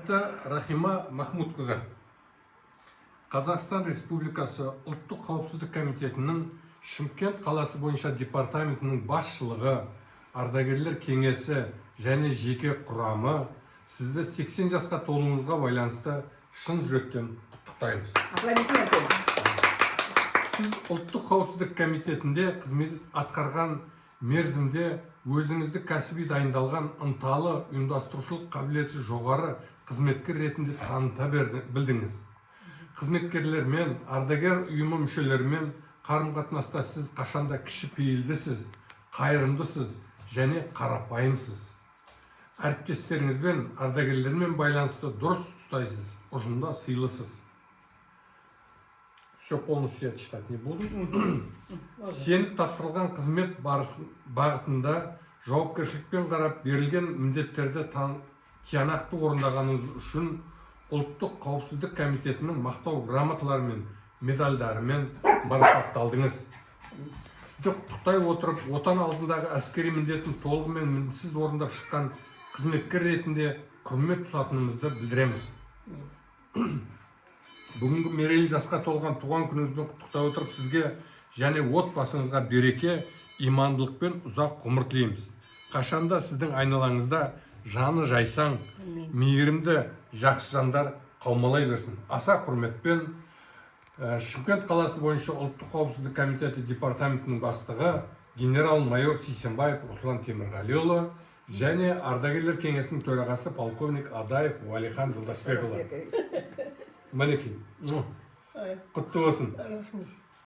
Құрметті Рахима Махмудқызы, Қазақстан Республикасы ұлттық қауіпсіздік комитетінің Шымкент қаласы бойынша департаментінің басшылығы, ардагерлер кеңесі және жеке құрамы сізді 80 жасқа толуыңызға байланысты шын жүректен құттықтаймыз. Сіз ұлттық қауіпсіздік комитетінде қызмет атқарған мерзімде өзіңізді кәсіби дайындалған, ынталы, ұйымдастырушылық қабілеті жоғары қызметкер ретінде таныта білдіңіз. Қызметкерлермен, ардагер ұйымы мүшелерімен қарым-қатынаста сіз қашанда кішіпейілдісіз, қайырымдысыз және қарапайымсыз. Әріптестеріңізбен, ардагерлермен байланысты дұрыс ұстайсыз, ұжымда сыйлысыз. Все полностью я читать не буду. Сеніп тапсырылған қызмет бағытында жауапкершілікпен қарап берілген міндеттерді тиянақты орындағаныңыз үшін ұлттық қауіпсіздік комитетінің мақтау грамоталарымен, медальдарымен марапатталдыңыз. Сізді құттықтай отырып, отан алдындағы әскери міндетін толығымен мінсіз орындап шыққан қызметкер ретінде құрмет тұтатынымызды білдіреміз. Бүгінгі мерейлі жасқа толған туған күніңізбен құттықтай отырып, сізге және отбасыңызға береке, имандылық пен ұзақ ғұмыр тілейміз. Қашанда сіздің айналаңызда жаны жайсаң, мейірімді, жақсы жандар қаумалай берсін. Аса құрметпен Шымкент қаласы бойынша ұлттық қауіпсіздік комитеті департаментінің бастығы генерал-майор Сейсенбаев Руслан Темірғалиұлы және ардагерлер кеңесінің төрағасы полковник Адаев Уәлихан Жолдасбекұлы. Мінекей, құтты болсын.